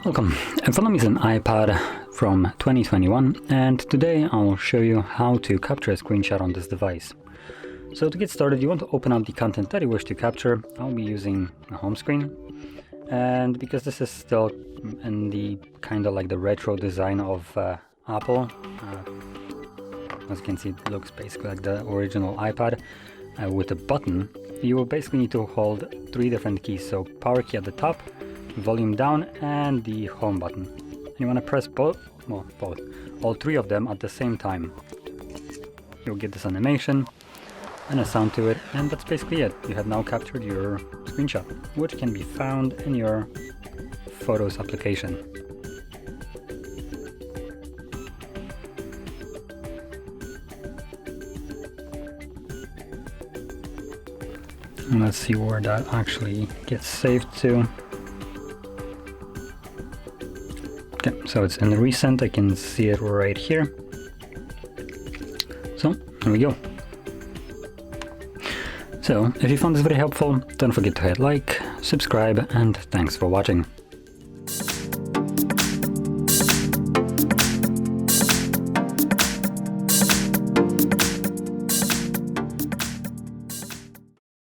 Welcome, Film is an iPad from 2021, and today I'll show you how to capture a screenshot on this device. So to get started, you want to open up the content that you wish to capture. I'll be using a home screen, and because this is still in the kind of like the retro design of Apple, as you can see, it looks basically like the original iPad with a button. You will basically need to hold 3 different keys, so power key at the top, volume down, and the home button. And you want to press all 3 of them at the same time. You'll get this animation and a sound to it, and that's basically it. You have now captured your screenshot, which can be found in your Photos application. And let's see where that actually gets saved to. Okay, so it's in the recent, I can see it right here. So, here we go. So, if you found this very helpful, don't forget to hit like, subscribe, and thanks for watching.